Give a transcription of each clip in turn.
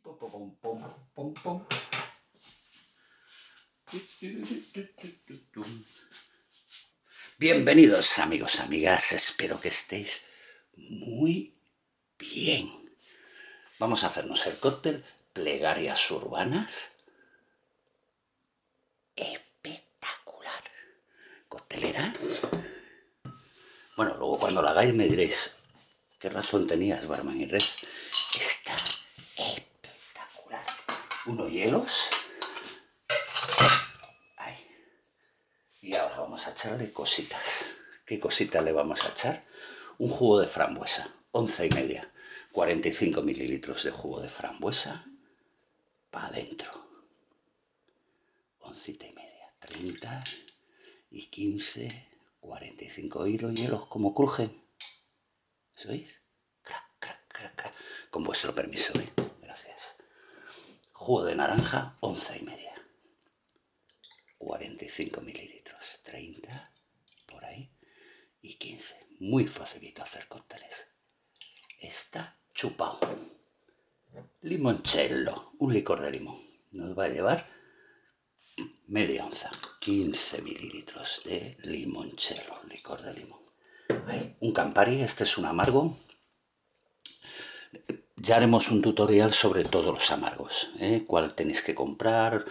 Pom, pom, pom, pom, pom. Bienvenidos amigos, amigas, espero que estéis muy bien. Vamos a hacernos el cóctel Plegarias Urbanas. Espectacular. Coctelera. Bueno, luego cuando la hagáis me diréis, ¿qué razón tenías, Barman y Red? Está espectacular. Unos hielos. Ahí. Y ahora vamos a echarle cositas. ¿Qué cositas le vamos a echar? Un jugo de frambuesa, 11,5. 45 mililitros de jugo de frambuesa para adentro. 11,5. 30 y 15, 45 hielos como crujen. ¿Sois? Crac, crac, crac, crac. Con vuestro permiso, ¿eh? Gracias. Jugo de naranja, 11,5. 45 mililitros, 30, por ahí, y 15. Muy facilito hacer cócteles. Está chupado. Limoncello, un licor de limón. Nos va a llevar media onza, 15 mililitros de limoncello, licor de limón. Ahí, un Campari, este es un amargo. Ya haremos un tutorial sobre todos los amargos, cuál tenéis que comprar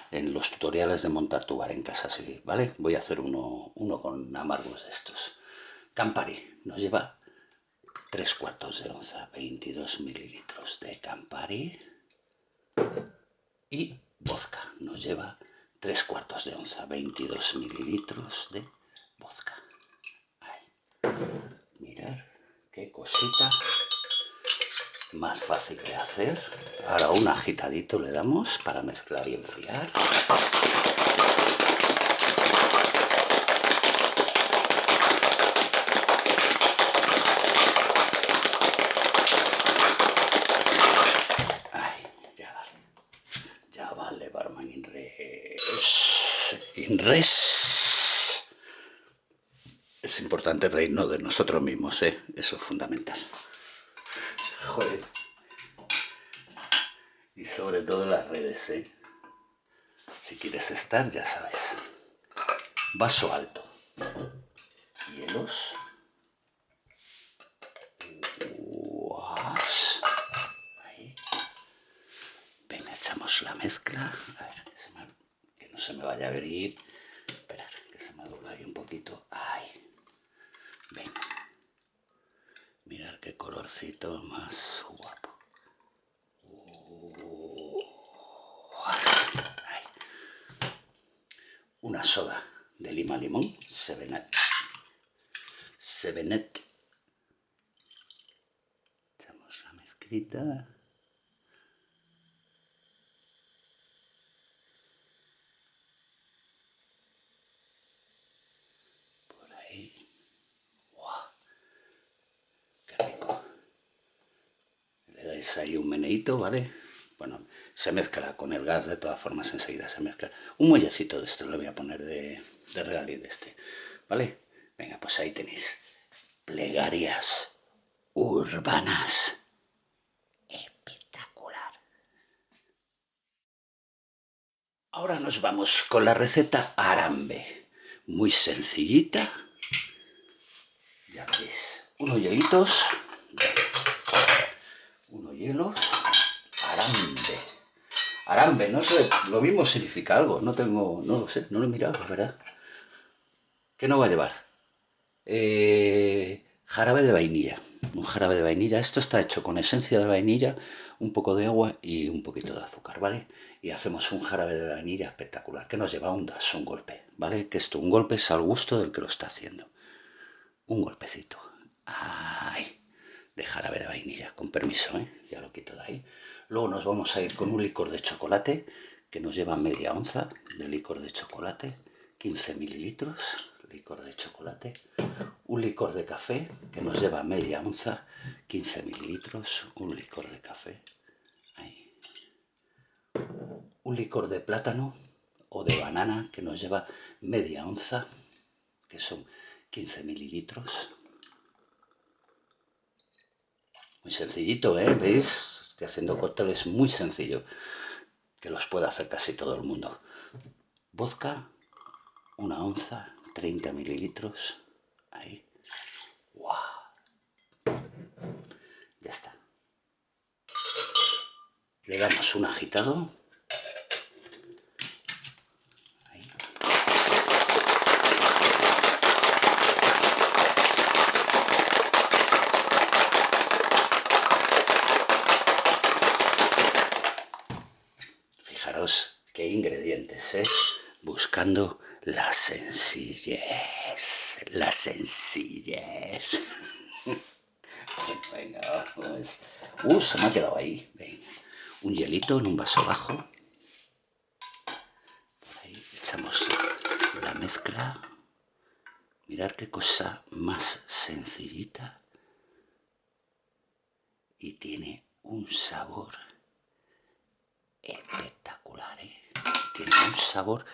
en los tutoriales de montar tu bar en casa, ¿sí? ¿Vale? Voy a hacer uno con amargos de estos. Campari nos lleva 3/4 de onza, 22 mililitros de Campari. Y vodka nos lleva 3/4 de onza, 22 mililitros de vodka. Ahí. Mirad qué cosita más fácil de hacer. Ahora un agitadito le damos para mezclar y enfriar. Ay, ya vale, Barman Inres. Es importante reírnos de nosotros mismos, ¿eh? Eso es fundamental. Joder. Y sobre todo en las redes, ¿eh? Si quieres estar, ya sabes. Vaso alto. Hielos. Guas. Ahí. Venga, echamos la mezcla. A ver, que no se me vaya a abrir. Esperar, que se me dobla ahí un poquito. Ahí. Venga. Mirad qué colorcito más guapo. Ahí. Una soda de lima limón, Sevenet. Echamos la mezclita. Por ahí. ¡Wow! ¡Qué rico! Le dais ahí un meneíto, ¿vale? Bueno, se mezcla con el gas, de todas formas enseguida se mezcla. Un mollecito de esto le voy a poner de regaliz de este, ¿vale? Venga, pues ahí tenéis. Plegarias urbanas. Espectacular. Ahora nos vamos con la receta Arambe. Muy sencillita. Ya veis. Unos hielitos. Unos hielos. Arambe. Arambe, no sé, lo mismo significa algo. No lo sé, no lo he mirado, ¿verdad? ¿Qué nos va a llevar? Jarabe de vainilla. Un jarabe de vainilla. Esto está hecho con esencia de vainilla, un poco de agua y un poquito de azúcar, ¿vale? Y hacemos un jarabe de vainilla espectacular, que nos lleva un das, un golpe, ¿vale? Que esto, un golpe es al gusto del que lo está haciendo. Un golpecito. ¡Ay! De jarabe de vainilla, con permiso, ¿eh? Ya lo quito de ahí. Luego nos vamos a ir con un licor de chocolate, que nos lleva media onza de licor de chocolate, 15 mililitros, licor de chocolate. Un licor de café, que nos lleva media onza, 15 mililitros, un licor de café. Ahí. Un licor de plátano o de banana, que nos lleva media onza, que son 15 mililitros. Muy sencillito, ¿eh? ¿Veis? Estoy haciendo cócteles muy sencillos, que los puede hacer casi todo el mundo. Vodka, 1 onza, 30 mililitros. Ahí. ¡Wow! Ya está. Le damos un agitado. Ahí. Fijaros qué ingredientes, ¿eh? Buscando la sencillez. La sencillez. Venga, vamos. Se me ha quedado ahí. Venga. Un hielito en un vaso bajo. Por ahí echamos la mezcla. Mirad qué cosa más sencillita. Y tiene un sabor espectacular, ¿eh? Tiene un sabor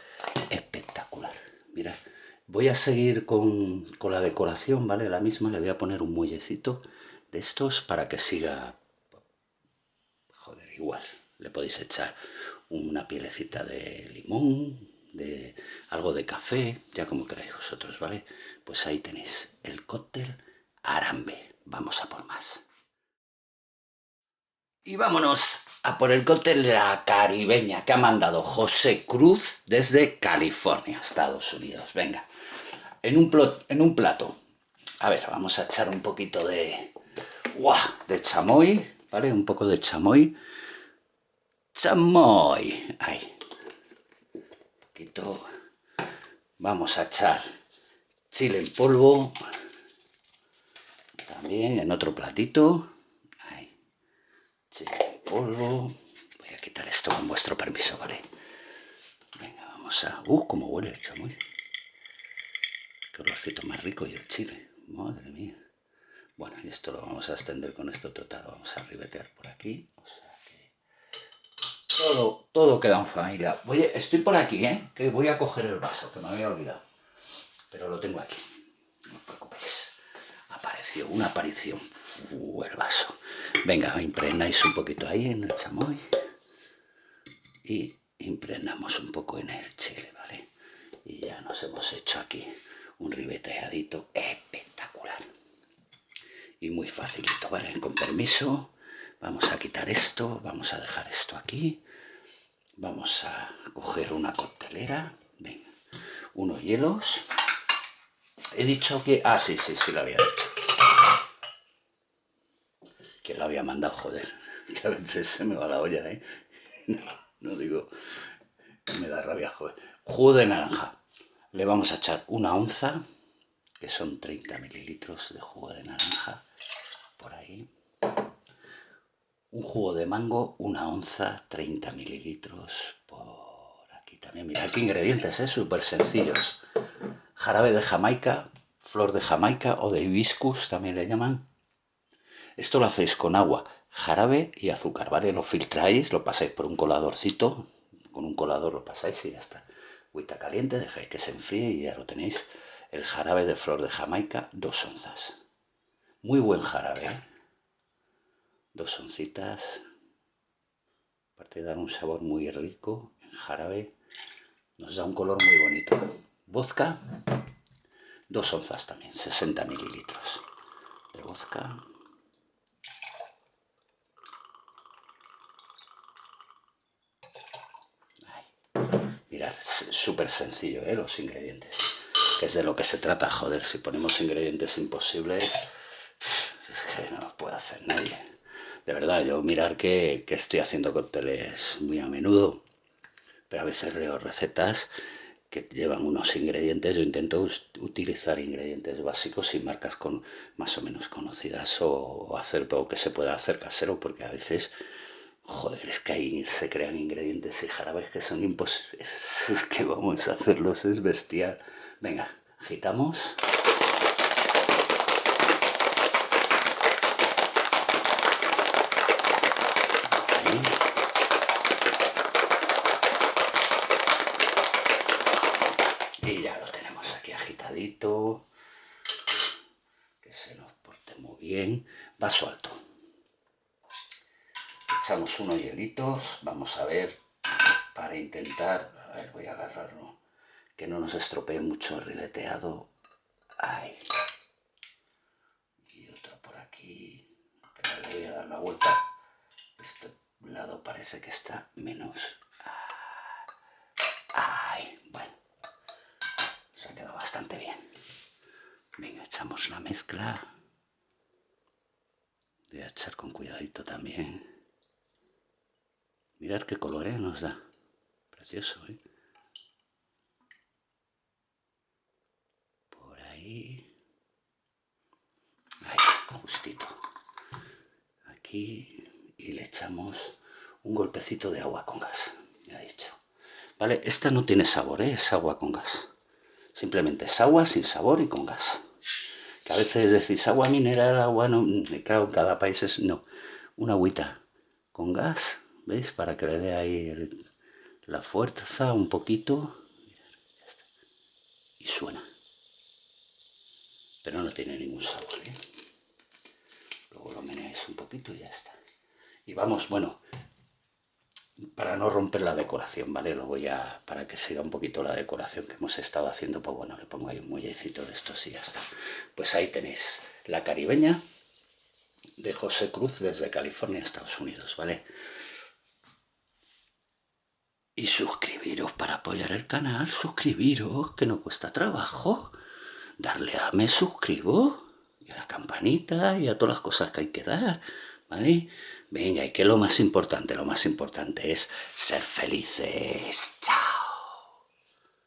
espectacular. Mirad, voy a seguir con la decoración, ¿vale? La misma, le voy a poner un muellecito de estos para que siga. Joder, igual. Le podéis echar una pielecita de limón, de algo de café, ya como queráis vosotros, ¿vale? Pues ahí tenéis el cóctel Arambe. Vamos a por más. Y vámonos a por el cóctel de la caribeña que ha mandado José Cruz desde California, Estados Unidos. Venga, en un plato. A ver, vamos a echar un poquito de chamoy, ¿vale? Un poco de chamoy. Chamoy. Ahí. Un poquito. Vamos a echar chile en polvo. También en otro platito. Ahí. Chile en polvo. Voy a quitar esto con vuestro permiso, ¿vale? Venga, vamos a... cómo huele el chamoy. Qué olorcito más rico y el chile. Madre mía. Bueno, y esto lo vamos a extender con esto total. Vamos a ribetear por aquí. O sea que... Todo queda en familia. Estoy por aquí, ¿eh? Que voy a coger el vaso, que me había olvidado. Pero lo tengo aquí. No os preocupéis. Apareció una aparición. El vaso. Venga, impregnáis un poquito ahí en el chamoy. Y impregnamos un poco en el chile, ¿vale? Y ya nos hemos hecho aquí un ribeteadito espectacular. Y muy facilito, ¿vale? Con permiso, vamos a quitar esto, vamos a dejar esto aquí. Vamos a coger una coctelera. Venga, unos hielos. He dicho que... sí, lo había dicho. ¿Quién lo había mandado? Joder, que a veces se me va la olla, ¿eh? No digo... Me da rabia, joder. Jugo de naranja. Le vamos a echar 1 onza, que son 30 mililitros de jugo de naranja. Por ahí. Un jugo de mango, 1 onza, 30 mililitros. Por aquí también. Mirad qué ingredientes, súper sencillos. Jarabe de Jamaica, flor de Jamaica o de hibiscus también le llaman. Esto lo hacéis con agua, jarabe y azúcar, ¿vale? Lo filtráis, lo pasáis por un coladorcito. Con un colador lo pasáis y ya está. Agüita caliente, dejáis que se enfríe y ya lo tenéis. El jarabe de flor de Jamaica, 2 onzas. Muy buen jarabe, ¿eh? 2 oncitas. Aparte de dar un sabor muy rico, el jarabe nos da un color muy bonito. Vodka, 2 onzas también, 60 mililitros de vodka. Mirad, súper sencillo, los ingredientes. Que es de lo que se trata, joder. Si ponemos ingredientes imposibles, es que no los puede hacer nadie. De verdad, yo mirar que estoy haciendo cócteles muy a menudo, pero a veces leo recetas que llevan unos ingredientes. Yo intento utilizar ingredientes básicos y marcas más o menos conocidas, o hacer algo que se pueda hacer casero, porque a veces... Joder, es que ahí se crean ingredientes y jarabes que son imposibles. Es que vamos a hacerlos, es bestial. Venga, agitamos. Ahí. Y ya lo tenemos aquí agitadito. Que se nos porte muy bien. Vaso alto. echamos unos hielitos, vamos a ver, para intentar, a ver, voy a agarrarlo, que no nos estropee mucho el ribeteado. Ahí. Y otro por aquí, pero le voy a dar la vuelta. Este lado parece que está menos. Ay, bueno, se ha quedado bastante bien. Venga, echamos la mezcla. Voy a echar con cuidadito también. Mirad qué colores nos da. Precioso, ¿eh? Por ahí. Ahí, justito. Aquí. Y le echamos un golpecito de agua con gas. Ya he dicho. Vale, esta no tiene sabor, ¿eh? Es agua con gas. Simplemente es agua sin sabor y con gas. Que a veces decís agua mineral, agua no. Claro, cada país es. No. Una agüita con gas, ¿veis? Para que le dé ahí la fuerza un poquito. Y suena. Pero no tiene ningún sabor, ¿eh? Luego lo meneáis un poquito y ya está. Y vamos, bueno, para no romper la decoración, ¿vale? Lo voy a, para que siga un poquito la decoración que hemos estado haciendo, pues bueno, le pongo ahí un muellecito de estos y ya está. Pues ahí tenéis la caribeña de José Cruz desde California, Estados Unidos, ¿vale? Y suscribiros para apoyar el canal, suscribiros, que no cuesta trabajo. Darle a me suscribo y a la campanita y a todas las cosas que hay que dar, ¿vale? Venga, y que lo más importante es ser felices.